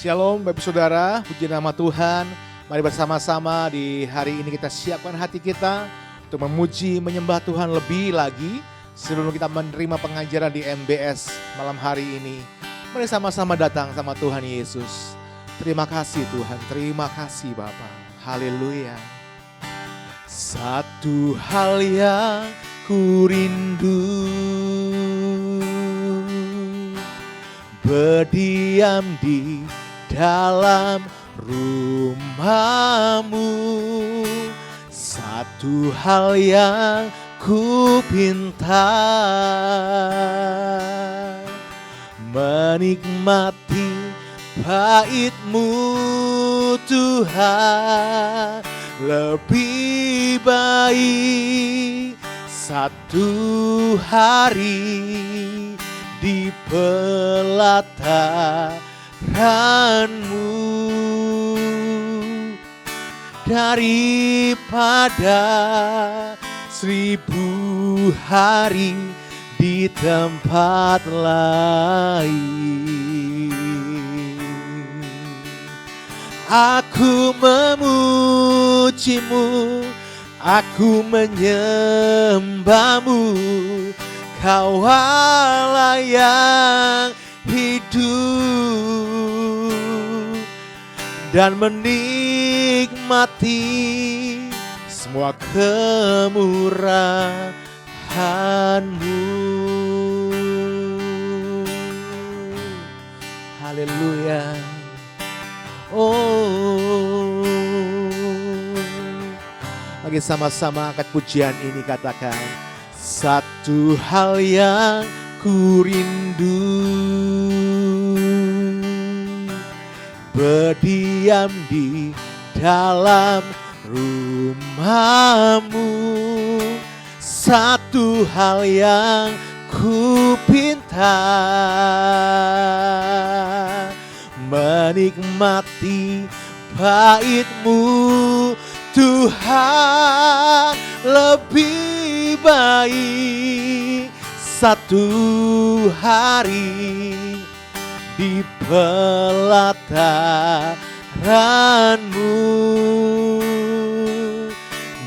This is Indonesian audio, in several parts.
Shalom Bapak Saudara, puji nama Tuhan. Mari bersama-sama di hari ini kita siapkan hati kita untuk memuji, menyembah Tuhan lebih lagi sebelum kita menerima pengajaran di MBS malam hari ini. Mari sama-sama datang sama Tuhan Yesus. Terima kasih Tuhan, terima kasih Bapa. Haleluya. Satu hal yang ku rindu, berdiam di dalam rumah-Mu. Satu hal yang ku pinta, menikmati bait-Mu Tuhan. Lebih baik satu hari di pelataran-Mu daripada 1000 hari di tempat lain. Aku memuji-Mu, aku menyembah-Mu, Kau Allah yang hidup, dan menikmati semua kemurahan-Mu. Haleluya. Oh, lagi sama-sama angkat pujian ini, katakan. Satu hal yang ku rindu, berdiam di dalam rumah-Mu. Satu hal yang ku pinta, menikmati bait-Mu Tuhan. Lebih baik satu hari di pelataran-Mu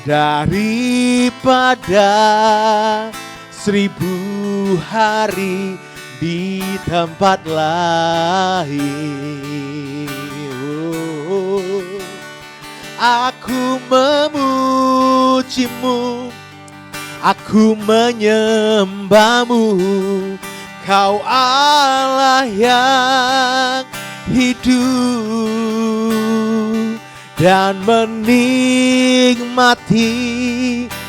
daripada 1000 hari di tempat lain. Aku memuji-Mu, aku menyembah-Mu, Kau Allah yang hidup, dan menikmati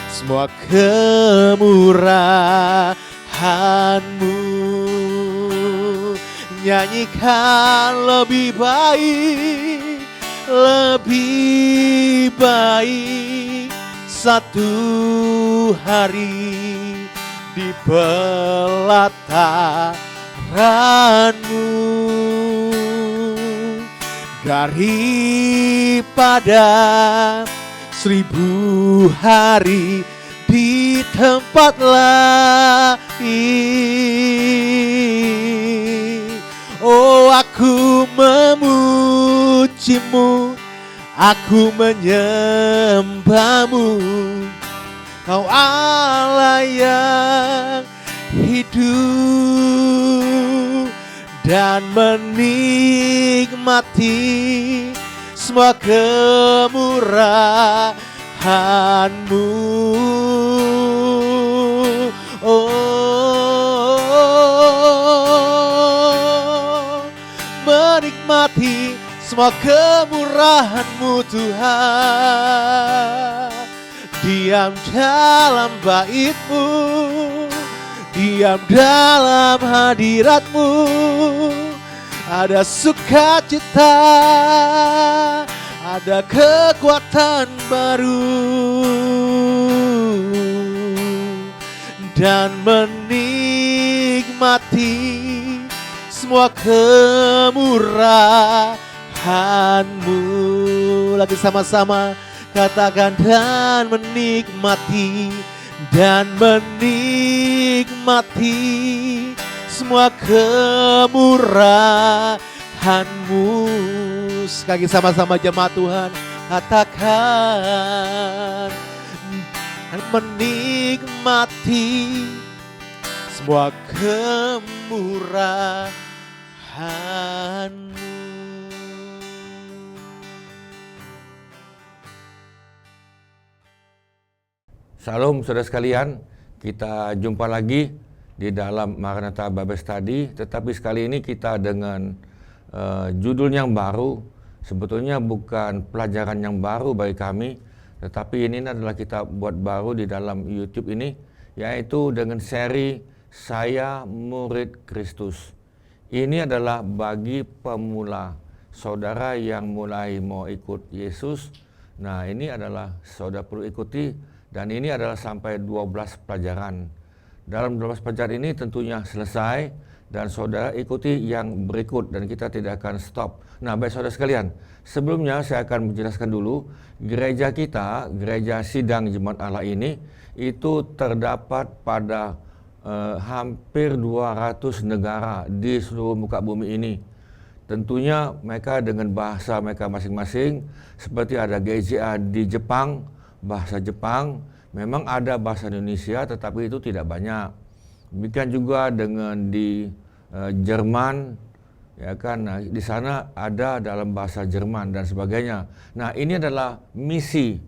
semua kemurahan-Mu. Nyanyikan lebih baik, lebih baik satu hari di pelataran-Mu daripada 1000 hari di tempat lain. Oh, aku memuji-Mu, aku menyembah-Mu, Kau Allah yang hidup, dan menikmati semua kemurahan-Mu. Oh, menikmati semua kemurahan-Mu Tuhan. Diam dalam bait-Mu, diam dalam hadirat-Mu, ada sukacita, ada kekuatan baru, dan menikmati semua kemurahan-Mu. Lagi sama-sama katakan, dan menikmati, dan menikmati semua kemurahan Sekali lagi sama-sama jemaat Tuhan katakan, dan menikmati semua kemurahan-Mu. Salam saudara sekalian, kita jumpa lagi di dalam Maranatha Bible Study, tetapi sekali ini kita dengan judul yang baru. Sebetulnya bukan pelajaran yang baru bagi kami, tetapi ini adalah kita buat baru di dalam YouTube ini, yaitu dengan seri Saya Murid Kristus. Ini adalah bagi pemula, saudara yang mulai mau ikut Yesus. Nah, ini adalah saudara perlu ikuti. Dan ini adalah sampai 12 pelajaran. Dalam 12 pelajaran ini tentunya selesai dan saudara ikuti yang berikut dan kita tidak akan stop. Nah, baik saudara sekalian, sebelumnya saya akan menjelaskan dulu gereja kita, gereja Sidang Jemaat Allah ini itu terdapat pada hampir 200 negara di seluruh muka bumi ini. Tentunya mereka dengan bahasa mereka masing-masing, seperti ada GJA di Jepang, bahasa Jepang, memang ada bahasa Indonesia tetapi itu tidak banyak. Demikian juga dengan di Jerman, ya kan, nah, di sana ada dalam bahasa Jerman dan sebagainya. Nah, ini adalah misi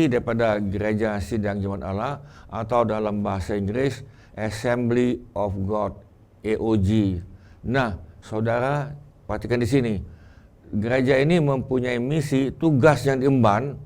daripada Gereja Sidang Jemaat Allah, atau dalam bahasa Inggris Assembly of God, AOG. Nah, saudara perhatikan di sini, gereja ini mempunyai misi, tugas yang diemban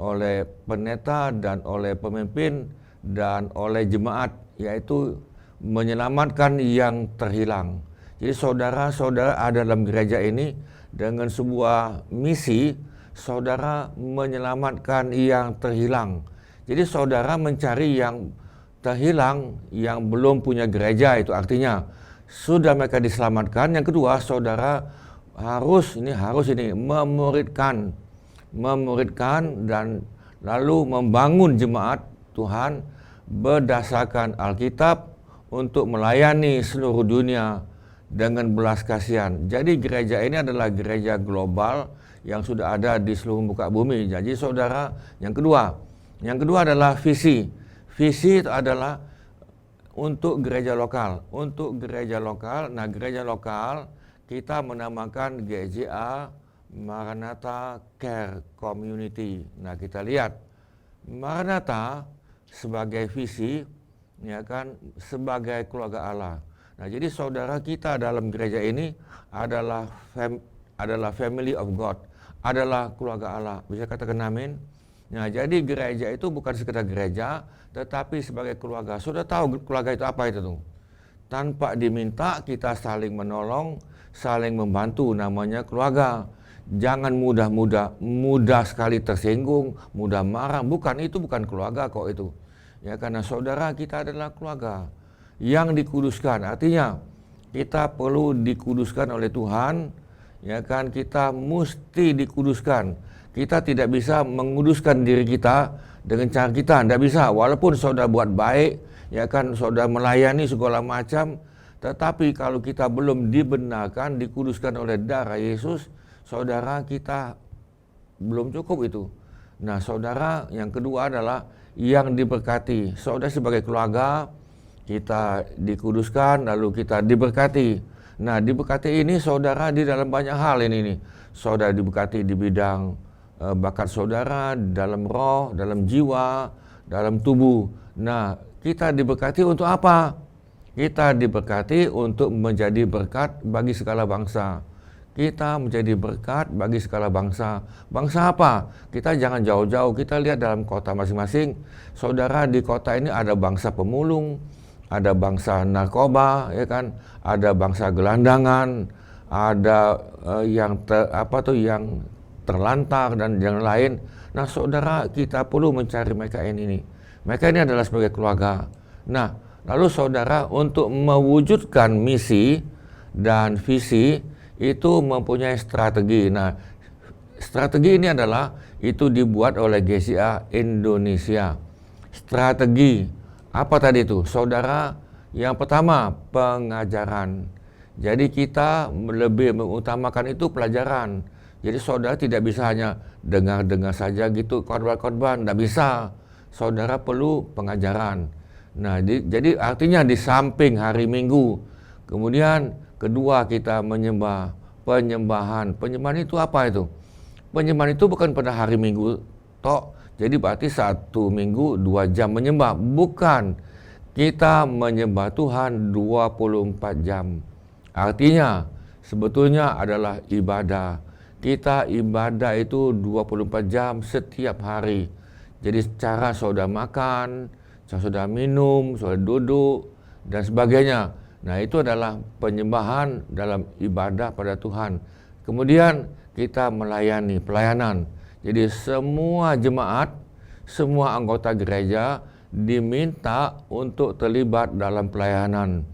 oleh pendeta dan oleh pemimpin dan oleh jemaat, yaitu menyelamatkan yang terhilang. Jadi saudara-saudara ada dalam gereja ini dengan sebuah misi, saudara menyelamatkan yang terhilang. Jadi saudara mencari yang terhilang, yang belum punya gereja, itu artinya sudah mereka diselamatkan. Yang kedua, saudara harus memuridkan dan lalu membangun jemaat Tuhan berdasarkan Alkitab untuk melayani seluruh dunia dengan belas kasihan. Jadi gereja ini adalah gereja global yang sudah ada di seluruh muka bumi. Jadi saudara, yang kedua adalah visi. Visi itu adalah untuk gereja lokal. Nah, gereja lokal kita menamakan GJA Maranatha Care Community. Nah, kita lihat Maranatha sebagai visi, ya kan, sebagai keluarga Allah. Nah, jadi saudara kita dalam gereja ini adalah family of God, adalah keluarga Allah. Bisa katakan amin? Nah, jadi gereja itu bukan sekedar gereja, tetapi sebagai keluarga. Sudah tahu keluarga itu apa itu tuh? Tanpa diminta kita saling menolong, saling membantu, namanya keluarga. Jangan mudah sekali tersinggung, mudah marah. Itu bukan keluarga kok itu. Ya, karena saudara kita adalah keluarga yang dikuduskan. Artinya kita perlu dikuduskan oleh Tuhan. Ya kan, kita mesti dikuduskan. Kita tidak bisa menguduskan diri kita dengan cara kita, tidak bisa. Walaupun saudara buat baik, ya kan, saudara melayani segala macam, tetapi kalau kita belum dibenarkan, dikuduskan oleh darah Yesus, saudara kita belum cukup itu. Nah, saudara yang kedua adalah yang diberkati. Saudara sebagai keluarga, kita dikuduskan, lalu kita diberkati. Nah, diberkati ini saudara di dalam banyak hal ini. Saudara diberkati di bidang bakat saudara, dalam roh, dalam jiwa, dalam tubuh. Nah, kita diberkati untuk apa? Kita diberkati untuk menjadi berkat bagi segala bangsa. Kita menjadi berkat bagi segala bangsa. Bangsa apa? Kita jangan jauh-jauh, kita lihat dalam kota masing-masing. Saudara, di kota ini ada bangsa pemulung, ada bangsa narkoba, ya kan? Ada bangsa gelandangan, ada yang terlantar dan yang lain. Nah, saudara, kita perlu mencari mereka ini. Mereka ini adalah sebagai keluarga. Nah, lalu saudara, untuk mewujudkan misi dan visi itu mempunyai strategi. Nah, strategi ini adalah itu dibuat oleh GCA Indonesia. Strategi apa tadi itu? Saudara, yang pertama pengajaran. Jadi kita lebih mengutamakan itu pelajaran. Jadi saudara tidak bisa hanya dengar-dengar saja gitu khotbah-khotbah, tidak bisa. Saudara perlu pengajaran. Nah, jadi artinya di samping hari Minggu, kemudian kedua kita menyembah, penyembahan. Penyembahan itu apa itu? Penyembahan itu bukan pada hari Minggu tok. Jadi berarti 1 minggu 2 jam menyembah. Bukan. Kita menyembah Tuhan 24 jam. Artinya sebetulnya adalah ibadah. Kita ibadah itu 24 jam setiap hari. Jadi cara saudara makan, cara saudara minum, saudara duduk dan sebagainya. Nah, itu adalah penyembahan dalam ibadah pada Tuhan. Kemudian kita melayani, pelayanan. Jadi semua jemaat, semua anggota gereja diminta untuk terlibat dalam pelayanan.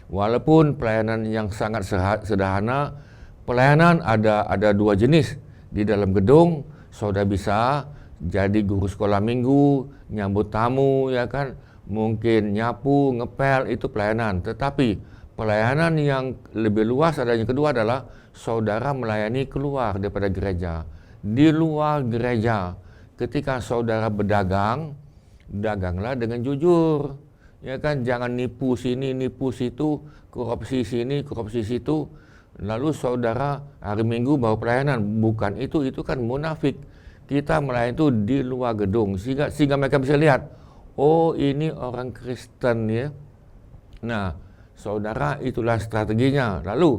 Walaupun pelayanan yang sangat sederhana, pelayanan ada 2 jenis. Di dalam gedung, saudara bisa jadi guru sekolah minggu, nyambut tamu, ya kan, mungkin nyapu, ngepel, itu pelayanan. Tetapi pelayanan yang lebih luas ada yang kedua adalah saudara melayani keluar daripada gereja. Di luar gereja, ketika saudara berdagang, daganglah dengan jujur. Ya kan, jangan nipu sini, nipu situ, korupsi sini, korupsi situ. Lalu saudara hari Minggu bawa pelayanan, bukan itu kan munafik. Kita melayani itu di luar gedung sehingga mereka bisa lihat, oh ini orang Kristen ya. Nah, saudara, itulah strateginya. Lalu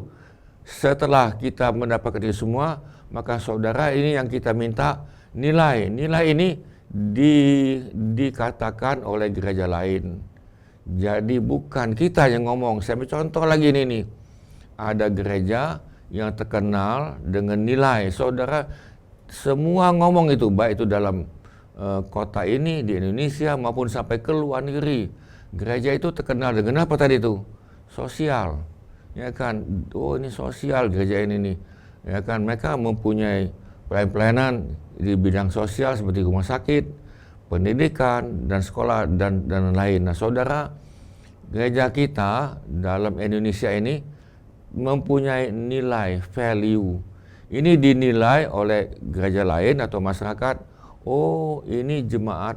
setelah kita mendapatkan itu semua, maka saudara, ini yang kita minta, nilai ini dikatakan oleh gereja lain. Jadi bukan kita yang ngomong. Saya contoh lagi ini nih. Ada gereja yang terkenal dengan nilai. Saudara, semua ngomong itu, baik itu dalam kota ini, di Indonesia maupun sampai ke luar negeri. Gereja itu terkenal dengan apa tadi itu? Sosial. Ya kan? Oh, ini sosial gereja ini nih. Ya kan, mereka mempunyai pelayanan di bidang sosial seperti rumah sakit, pendidikan, dan sekolah, dan lain. Nah, saudara, gereja kita dalam Indonesia ini mempunyai nilai, value. Ini dinilai oleh gereja lain atau masyarakat. Oh, ini jemaat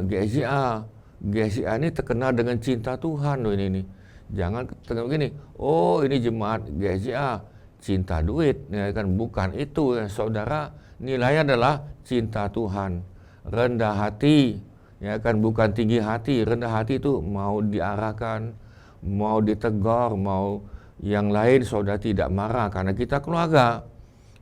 GSJA. GSJA ini terkenal dengan cinta Tuhan loh ini. Jangan terkenal begini. Oh, ini jemaat GSJA cinta duit. Ya kan, bukan itu ya, saudara. Nilai adalah cinta Tuhan, rendah hati, ya kan, bukan tinggi hati. Rendah hati itu mau diarahkan, mau ditegur, mau yang lain, saudara tidak marah karena kita keluarga.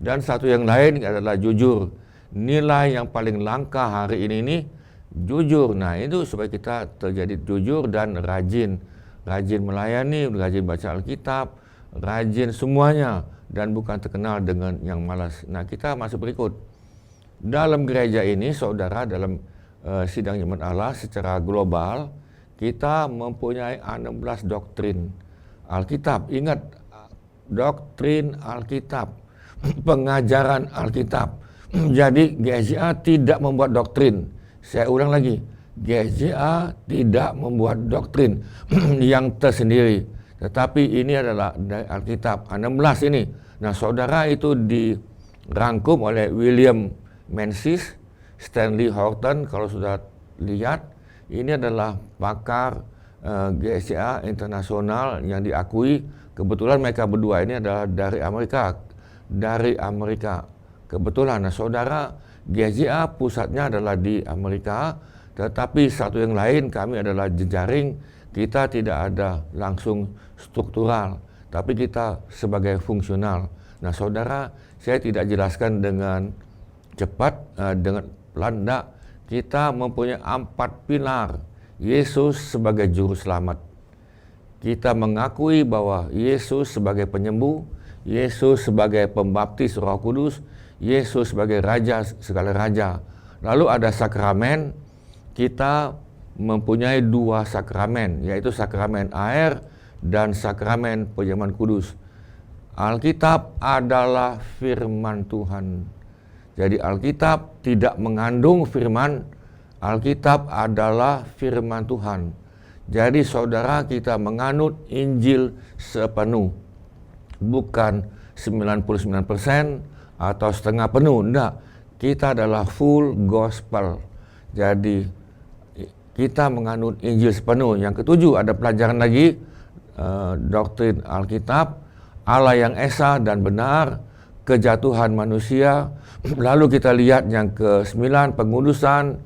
Dan satu yang lain adalah jujur. Nilai yang paling langka hari ini jujur. Nah, itu supaya kita terjadi jujur dan rajin. Rajin melayani, rajin baca Alkitab, rajin semuanya. Dan bukan terkenal dengan yang malas. Nah, kita masuk berikut. Dalam gereja ini, saudara, dalam sidang jemaat Allah secara global, kita mempunyai 16 doktrin Alkitab. Ingat, doktrin Alkitab, pengajaran Alkitab. Jadi GSJA tidak membuat doktrin. Saya ulang lagi, GSJA tidak membuat doktrin yang tersendiri. Tetapi ini adalah dari Alkitab 16 ini. Nah, saudara, itu dirangkum oleh William Menzies, Stanley Horton. Kalau sudah lihat, ini adalah pakar GSJA internasional yang diakui. Kebetulan mereka berdua ini adalah dari Amerika. Kebetulan. Nah, saudara, GSJA pusatnya adalah di Amerika. Tetapi satu yang lain, kami adalah jejaring. Kita tidak ada langsung struktural, tapi kita sebagai fungsional. Nah, saudara, saya tidak jelaskan dengan cepat, dengan pelan. Kita mempunyai 4 pilar. Yesus sebagai juru selamat. Kita mengakui bahwa Yesus sebagai penyembuh, Yesus sebagai pembaptis Roh Kudus, Yesus sebagai raja segala raja. Lalu ada sakramen. Kita mempunyai 2 sakramen, yaitu sakramen air dan sakramen perjamuan kudus. Alkitab adalah firman Tuhan. Jadi Alkitab tidak mengandung firman. Alkitab adalah firman Tuhan. Jadi saudara, kita menganut Injil sepenuh, bukan 99% atau setengah penuh. Tidak, kita adalah full gospel. Jadi kita menganut Injil sepenuh. Yang ketujuh, ada pelajaran lagi, doktrin Alkitab, Allah yang esa dan benar, kejatuhan manusia. Lalu kita lihat yang ke-9, pengudusan,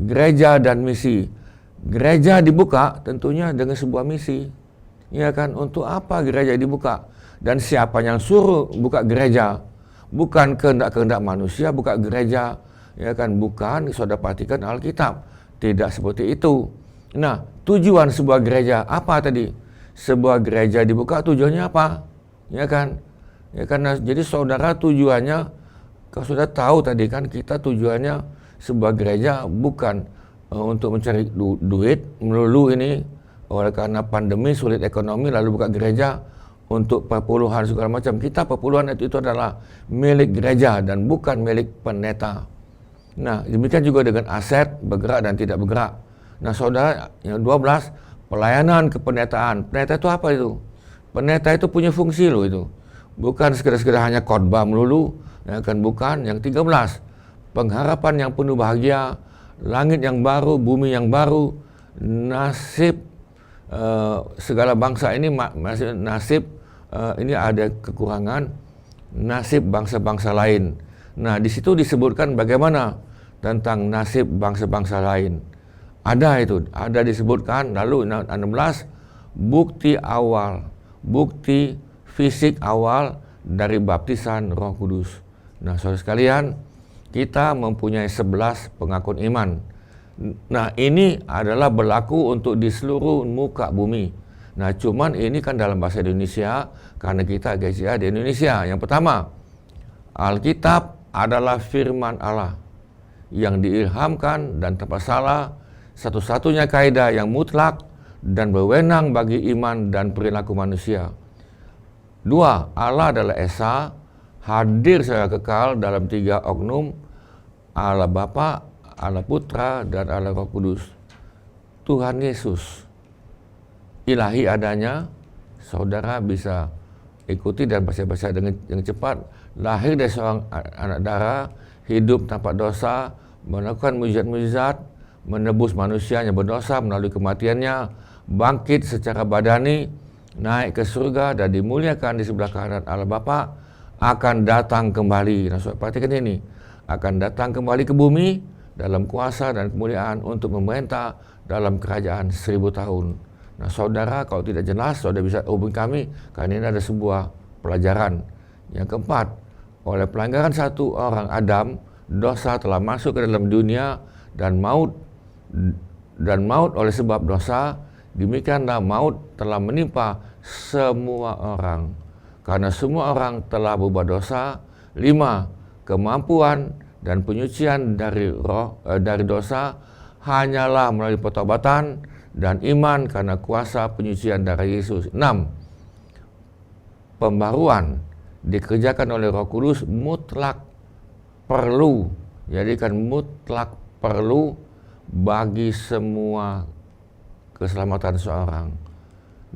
gereja dan misi. Gereja dibuka tentunya dengan sebuah misi. Ya kan, untuk apa gereja dibuka? Dan siapa yang suruh buka gereja? Bukan kehendak-kehendak manusia buka gereja. Ya kan, bukan, saudara perhatikan Alkitab. Tidak seperti itu. Nah, tujuan sebuah gereja apa tadi? Sebuah gereja dibuka tujuannya apa? Ya kan? Ya kan, jadi saudara tujuannya, kalau sudah tahu tadi kan, kita tujuannya sebuah gereja bukan untuk mencari duit melulu ini, oleh karena pandemi sulit ekonomi lalu buka gereja untuk perpuluhan segala macam. Kita perpuluhan itu adalah milik gereja dan bukan milik pendeta. Nah, demikian juga dengan aset bergerak dan tidak bergerak. Nah, saudara, yang 12, pelayanan kependetaan. Pendeta itu apa itu? Pendeta itu punya fungsi loh itu. Bukan sekedar hanya khotbah melulu, ya kan, bukan. Yang 13, pengharapan yang penuh bahagia, langit yang baru, bumi yang baru, nasib segala bangsa ini, nasib ini ada kekurangan, nasib bangsa-bangsa lain. Nah, di situ disebutkan bagaimana tentang nasib bangsa-bangsa lain. Ada itu, ada disebutkan. Lalu 16, bukti awal, bukti fisik awal dari baptisan Roh Kudus. Nah, saudara sekalian, kita mempunyai 11 pengakuan iman. Nah, ini adalah berlaku untuk di seluruh muka bumi. Nah, cuman ini kan dalam bahasa Indonesia, karena kita GCA di Indonesia. Yang pertama, Alkitab adalah firman Allah yang diilhamkan dan tanpa salah, satu-satunya kaidah yang mutlak dan berwenang bagi iman dan perilaku manusia. 2, Allah adalah Esa, hadir secara kekal dalam 3 oknum, Allah Bapa, Allah Putra, dan Allah Roh Kudus. Tuhan Yesus, ilahi adanya, saudara bisa ikuti dan baca-baca dengan cepat. Lahir dari seorang anak darah, hidup tanpa dosa, melakukan mujizat-mujizat, menebus manusia yang berdosa melalui kematiannya, bangkit secara badani, naik ke surga dan dimuliakan di sebelah kanan Allah Bapa, akan datang kembali. Nah, saudara perhatikan ini, akan datang kembali ke bumi dalam kuasa dan kemuliaan untuk memerintah dalam kerajaan 1000 tahun. Nah, saudara, kalau tidak jelas, saudara bisa hubungi kami, karena ini ada sebuah pelajaran. Yang keempat, oleh pelanggaran satu orang Adam, dosa telah masuk ke dalam dunia dan maut oleh sebab dosa, demikianlah maut telah menimpa semua orang, karena semua orang telah berbuat dosa. 5, kemampuan dan penyucian dari dosa hanyalah melalui pertobatan dan iman karena kuasa penyucian darah Yesus. 6, pembaruan dikerjakan oleh Roh Kudus mutlak perlu. Jadi kan mutlak perlu bagi semua keselamatan seorang.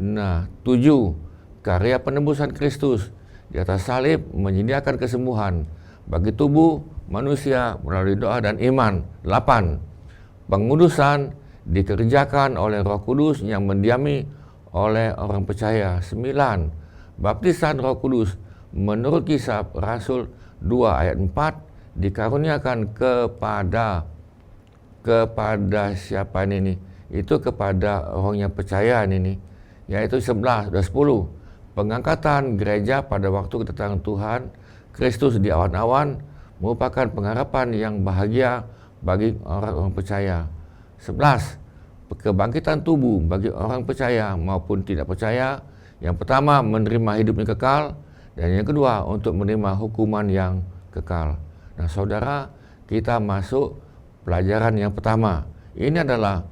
Nah, 7, karya penebusan Kristus di atas salib menyediakan kesembuhan bagi tubuh manusia melalui doa dan iman. 8, pengudusan dikerjakan oleh Roh Kudus yang mendiami oleh orang percaya. 9, baptisan Roh Kudus menurut Kisah Rasul 2 ayat 4 dikaruniakan kepada siapa ini? Itu kepada orang yang percaya ini, yaitu 11 dan 10, pengangkatan gereja pada waktu kedatangan Tuhan Kristus di awan-awan merupakan pengharapan yang bahagia bagi orang-orang percaya. 11, kebangkitan tubuh bagi orang percaya maupun tidak percaya. Yang pertama, menerima hidup yang kekal, dan yang kedua, untuk menerima hukuman yang kekal. Nah, saudara, kita masuk pelajaran yang pertama. Ini adalah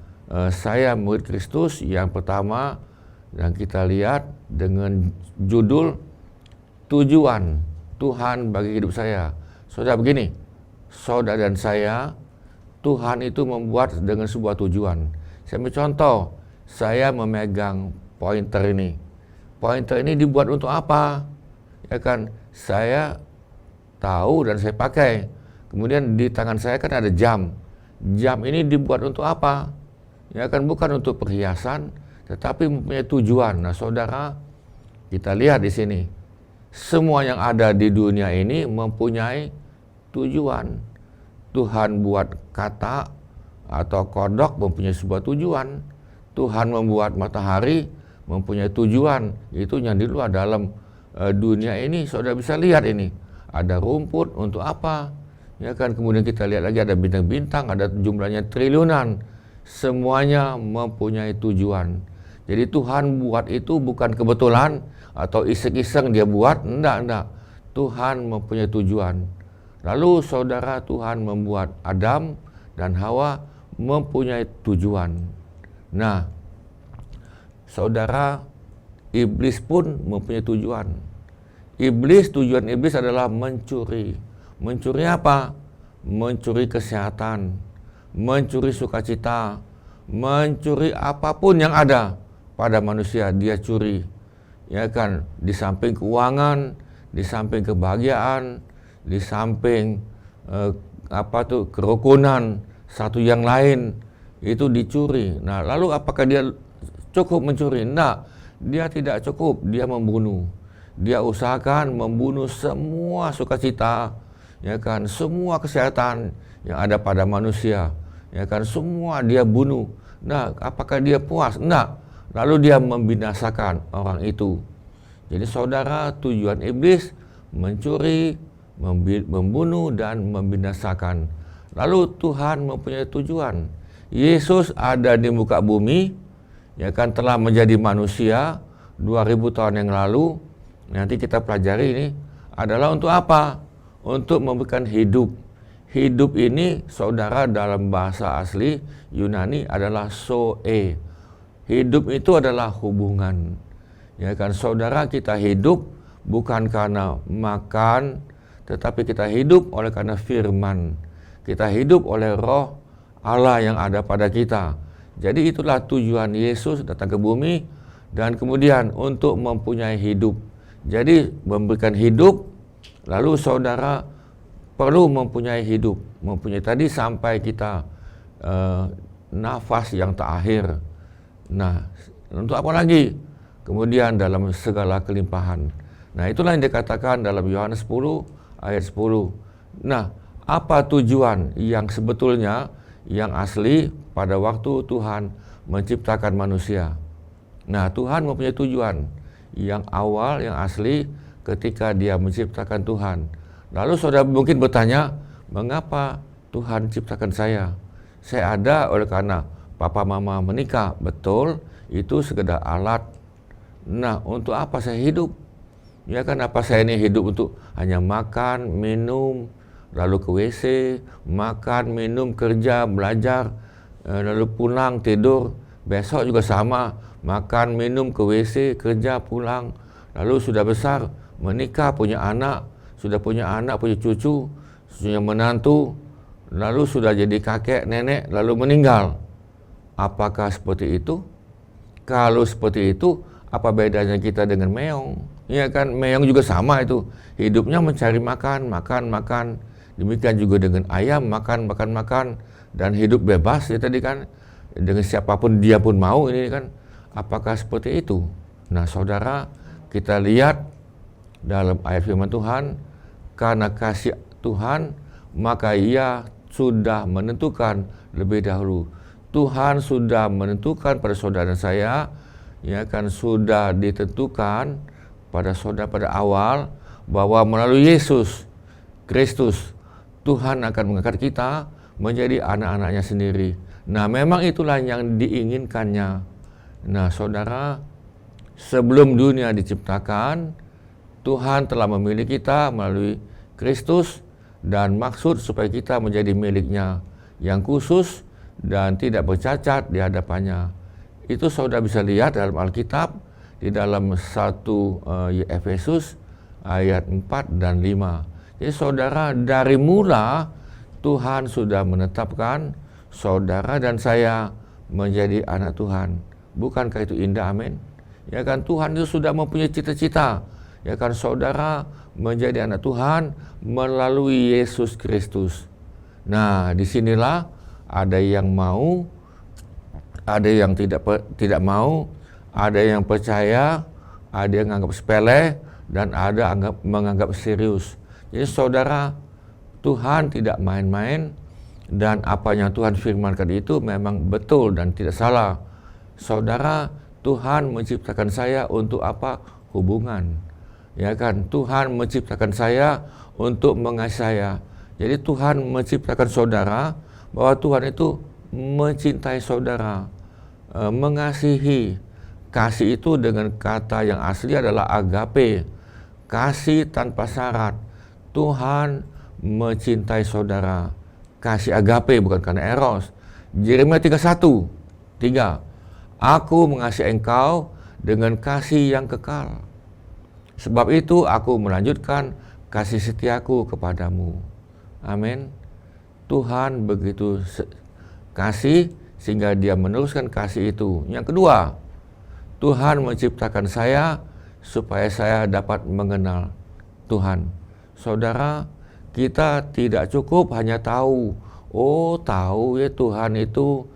saya murid Kristus yang pertama, dan kita lihat dengan judul tujuan Tuhan bagi hidup saya. Saudara, begini, saudara dan saya, Tuhan itu membuat dengan sebuah tujuan. Saya ambil contoh, saya memegang pointer ini. Pointer ini dibuat untuk apa? Ya kan, saya tahu dan saya pakai. Kemudian di tangan saya kan ada jam. Jam ini dibuat untuk apa? Ya kan, bukan untuk perhiasan, tetapi mempunyai tujuan. Nah, saudara, kita lihat di sini. Semua yang ada di dunia ini mempunyai tujuan. Tuhan buat kata atau kodok mempunyai sebuah tujuan. Tuhan membuat matahari mempunyai tujuan. Itu yang di luar dalam dunia ini, saudara bisa lihat ini. Ada rumput untuk apa? Ya kan, kemudian kita lihat lagi ada bintang-bintang, ada jumlahnya triliunan. Semuanya mempunyai tujuan. Jadi Tuhan buat itu bukan kebetulan atau iseng-iseng dia buat, enggak. Tuhan mempunyai tujuan. Lalu saudara, Tuhan membuat Adam dan Hawa mempunyai tujuan. Nah, saudara, iblis pun mempunyai tujuan. Tujuan iblis adalah mencuri. Mencuri apa? Mencuri kesehatan, mencuri sukacita, mencuri apapun yang ada pada manusia, dia curi. Ya kan, di samping keuangan, di samping kebahagiaan, di samping kerukunan satu yang lain, itu dicuri. Nah, lalu apakah dia cukup mencuri? Enggak, dia tidak cukup, dia membunuh. Dia usahakan membunuh semua sukacita, ya kan, semua kesehatan yang ada pada manusia, ya kan, semua dia bunuh. Nah, apakah dia puas? Enggak. Lalu dia membinasakan orang itu. Jadi saudara, tujuan iblis mencuri, membunuh dan membinasakan. Lalu Tuhan mempunyai tujuan. Yesus ada di muka bumi, ya kan, telah menjadi manusia 2000 tahun yang lalu. Nanti kita pelajari ini adalah untuk apa? Untuk memberikan hidup. Hidup ini, saudara, dalam bahasa asli Yunani adalah zoe. Hidup itu adalah hubungan. Ya kan, saudara, kita hidup bukan karena makan, tetapi kita hidup oleh karena firman. Kita hidup oleh roh Allah yang ada pada kita. Jadi itulah tujuan Yesus datang ke bumi dan kemudian untuk mempunyai hidup. Jadi memberikan hidup, lalu saudara perlu mempunyai hidup. Mempunyai tadi sampai kita nafas yang terakhir. Nah, untuk apa lagi? Kemudian dalam segala kelimpahan. Nah, itulah yang dikatakan dalam Yohanes 10 ayat 10. Nah, apa tujuan yang sebetulnya, yang asli pada waktu Tuhan menciptakan manusia? Nah, Tuhan mempunyai tujuan yang awal, yang asli ketika dia menciptakan Tuhan. Lalu saudara mungkin bertanya, mengapa Tuhan ciptakan saya? Saya ada oleh karena papa mama menikah. Betul, itu sekedar alat. Nah, untuk apa saya hidup? Ya kan, apa saya ini hidup untuk hanya makan, minum, lalu ke WC, makan, minum, kerja, belajar, lalu pulang, tidur. Besok juga sama, makan, minum, ke WC, kerja, pulang. Lalu sudah besar, menikah, punya anak, punya cucu, punya menantu, lalu sudah jadi kakek, nenek, lalu meninggal. Apakah seperti itu? Kalau seperti itu, apa bedanya kita dengan meong? Ya kan, meong juga sama itu. Hidupnya mencari makan. Demikian juga dengan ayam, makan. Dan hidup bebas ya tadi kan. Dengan siapapun dia pun mau ini kan. Apakah seperti itu? Nah saudara, kita lihat dalam ayat firman Tuhan, karena kasih Tuhan, maka ia sudah menentukan lebih dahulu. Tuhan sudah menentukan pada saudara dan saya, ya kan, sudah ditentukan pada saudara pada awal bahwa melalui Yesus Kristus Tuhan akan mengangkat kita menjadi anak-anaknya sendiri. Nah, memang itulah yang diinginkannya. Nah, saudara, sebelum dunia diciptakan, Tuhan telah memilih kita melalui Kristus dan maksud supaya kita menjadi miliknya yang khusus dan tidak bercacat di hadapannya. Itu saudara bisa lihat dalam Alkitab di dalam 1 Efesus ayat 4 dan 5. Jadi saudara, dari mula Tuhan sudah menetapkan saudara dan saya menjadi anak Tuhan. Bukankah itu indah? Amin. Ya kan, Tuhan itu sudah mempunyai cita-cita. Ya kan, saudara menjadi anak Tuhan melalui Yesus Kristus. Nah, disinilah ada yang mau, ada yang tidak mau, ada yang percaya, ada yang menganggap sepele, dan ada menganggap serius. Jadi saudara, Tuhan tidak main-main, dan apa yang Tuhan firmankan itu memang betul dan tidak salah. Saudara, Tuhan menciptakan saya untuk apa? Hubungan. Ya kan, Tuhan menciptakan saya untuk mengasihi saya. Jadi Tuhan menciptakan saudara, bahwa Tuhan itu mencintai saudara, mengasihi. Kasih itu dengan kata yang asli adalah agape, kasih tanpa syarat. Tuhan mencintai saudara, kasih agape, bukan karena eros. Yeremia 31:3, aku mengasihi engkau dengan kasih yang kekal. Sebab itu aku melanjutkan kasih setiaku kepadamu. Amin. Tuhan begitu kasih sehingga dia meneruskan kasih itu. Yang kedua, Tuhan menciptakan saya supaya saya dapat mengenal Tuhan. Saudara, kita tidak cukup hanya tahu, tahu ya Tuhan itu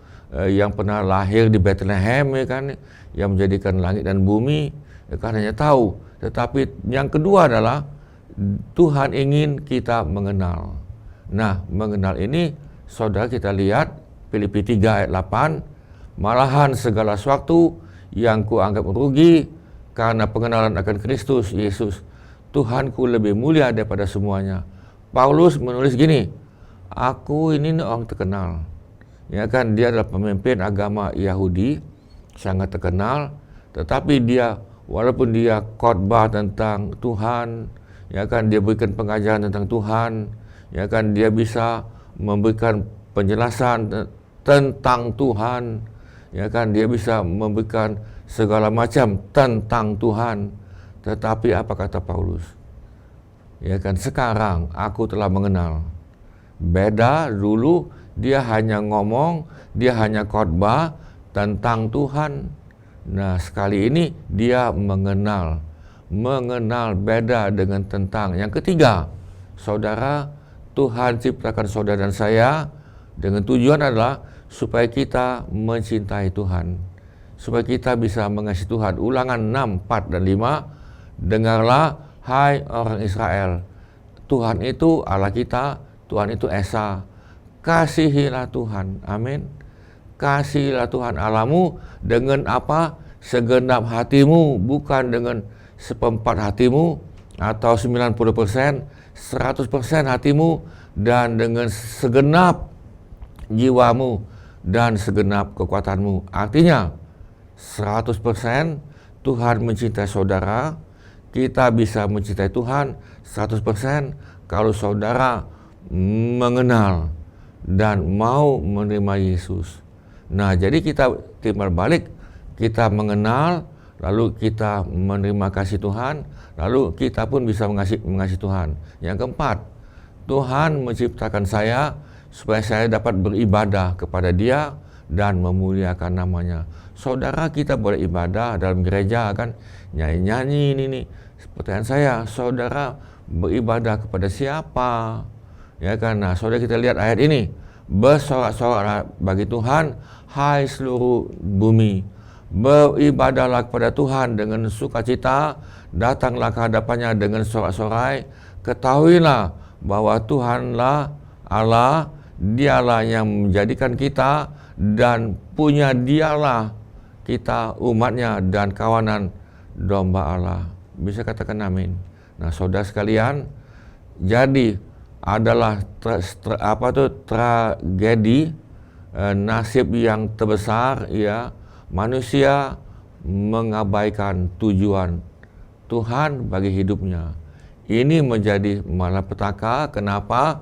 yang pernah lahir di Bethlehem, ya kan, yang menjadikan langit dan bumi, ya kan, hanya tahu. Tetapi yang kedua adalah Tuhan ingin kita mengenal. Nah, mengenal ini, saudara, kita lihat Filipi 3 ayat 8, malahan segala sesuatu yang kuanggap rugi karena pengenalan akan Kristus Yesus, Tuhanku lebih mulia daripada semuanya. Paulus menulis gini, aku ini orang terkenal. Ya kan, dia adalah pemimpin agama Yahudi, sangat terkenal, tetapi dia, walaupun dia khotbah tentang Tuhan, ya kan, dia berikan pengajaran tentang Tuhan, ya kan, dia bisa memberikan penjelasan tentang Tuhan, ya kan, dia bisa memberikan segala macam tentang Tuhan. Tetapi apa kata Paulus? Ya kan, sekarang aku telah mengenal. Beda dulu, dia hanya ngomong, dia hanya khotbah tentang Tuhan. Nah, sekali ini dia mengenal. Mengenal beda dengan tentang. Yang ketiga, saudara, Tuhan ciptakan saudara dan saya dengan tujuan adalah supaya kita mencintai Tuhan, supaya kita bisa mengasihi Tuhan. Ulangan 6, 4 dan 5, dengarlah hai orang Israel, Tuhan itu Allah kita, Tuhan itu Esa. Kasihilah Tuhan, amin. Kasihilah Tuhan Allahmu dengan apa? Segenap hatimu, bukan dengan seperempat hatimu atau 90%, 100% hatimu, dan dengan segenap jiwamu dan segenap kekuatanmu. Artinya 100% Tuhan mencintai saudara, kita bisa mencintai Tuhan 100% kalau saudara mengenal dan mau menerima Yesus. Nah, jadi kita timbal balik, kita mengenal, lalu kita menerima kasih Tuhan, lalu kita pun bisa mengasihi Tuhan. Yang keempat, Tuhan menciptakan saya supaya saya dapat beribadah kepada Dia dan memuliakan namanya. Saudara, kita boleh ibadah dalam gereja kan, nyanyi-nyanyi ini. Pertanyaan saya, saudara beribadah kepada siapa? Ya kan, nah saudara, kita lihat ayat ini. Bersorak-soraklah bagi Tuhan, hai seluruh bumi. Beribadahlah kepada Tuhan dengan sukacita, datanglah ke hadapannya dengan sorak-sorai. Ketahuilah bahwa Tuhanlah Allah, Dialah yang menjadikan kita, dan punya Dialah kita umatnya dan kawanan domba Allah. Bisa katakan amin. Nah, saudara sekalian, jadi adalah tragedi, nasib yang terbesar, ya, manusia mengabaikan tujuan Tuhan bagi hidupnya. Ini menjadi malapetaka. Kenapa?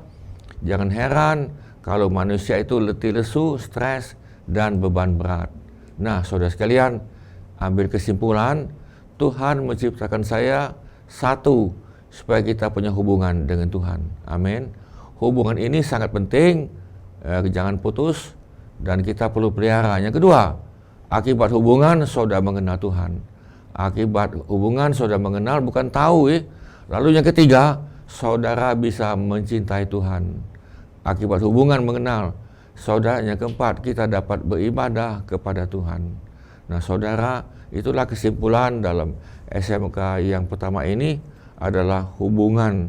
Jangan heran kalau manusia itu letih lesu, stres, dan beban berat. Nah, saudara sekalian, ambil kesimpulan, Tuhan menciptakan saya satu, supaya kita punya hubungan dengan Tuhan. Amin. Hubungan ini sangat penting, jangan putus, dan kita perlu pelihara. Yang kedua, Akibat hubungan saudara mengenal Tuhan. Akibat hubungan saudara mengenal bukan tahu Lalu yang ketiga, saudara bisa mencintai Tuhan. Akibat hubungan mengenal. Saudara, yang keempat, kita dapat beribadah kepada Tuhan. Nah saudara, itulah kesimpulan dalam SMK yang pertama ini adalah hubungan.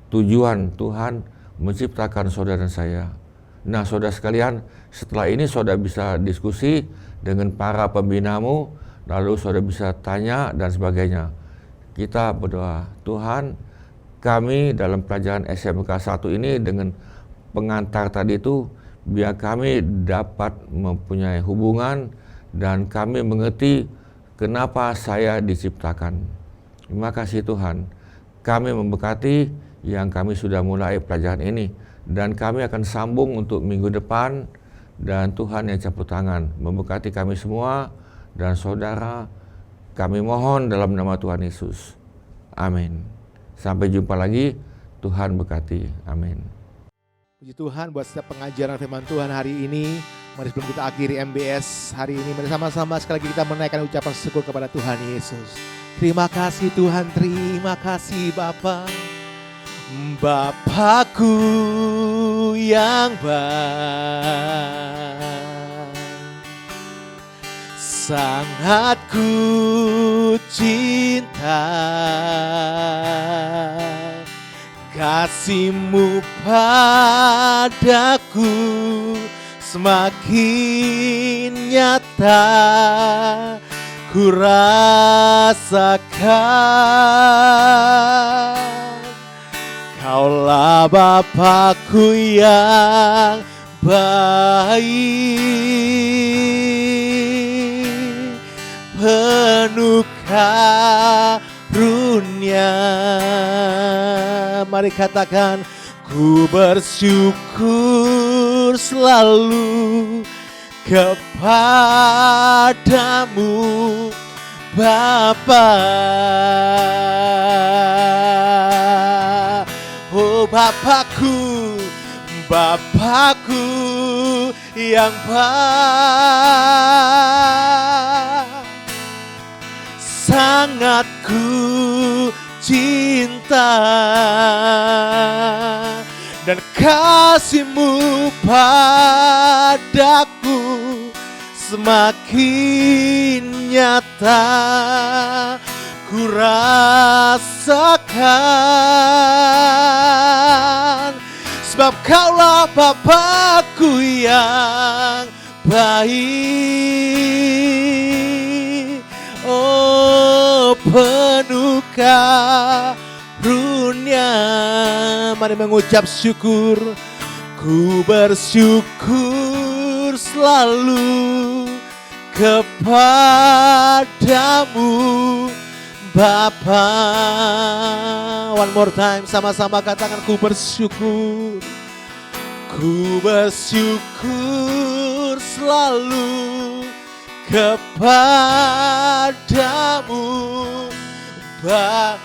Tujuan Tuhan menciptakan saudara dan saya. Nah saudara sekalian, setelah ini saudara bisa diskusi dengan para pembinamu, lalu saudara bisa tanya dan sebagainya. Kita berdoa, Tuhan, kami dalam pelajaran SMK 1 ini dengan pengantar tadi itu, biar kami dapat mempunyai hubungan dan kami mengerti kenapa saya diciptakan. Terima kasih Tuhan, kami memberkati yang kami sudah mulai pelajaran ini dan kami akan sambung untuk minggu depan, dan Tuhan yang campur tangan memberkati kami semua dan saudara. Kami mohon dalam nama Tuhan Yesus. Amin. Sampai jumpa lagi. Tuhan berkati. Amin. Puji Tuhan buat setiap pengajaran firman Tuhan hari ini. Mari sebelum kita akhiri MBS hari ini, mari sama-sama sekali lagi kita menaikkan ucapan syukur kepada Tuhan Yesus. Terima kasih Tuhan, terima kasih Bapa. Bapakku yang baik, sangat ku cinta, kasih-Mu padaku semakin nyata ku rasakan. Kaulah Bapakku yang baik, penuh karunia. Mari katakan, ku bersyukur selalu kepadamu Bapa. Oh Bapakku, Bapakku yang baik, sangat ku cinta, dan kasih-Mu padaku semakin nyata ku rasakan. Sebab Kaulah Bapakku yang baik, oh penuh karunia. Mari mengucap syukur. Ku bersyukur selalu kepadamu Bapa. One more time, sama-sama katakan, ku bersyukur. Ku bersyukur selalu kepadamu Bapa.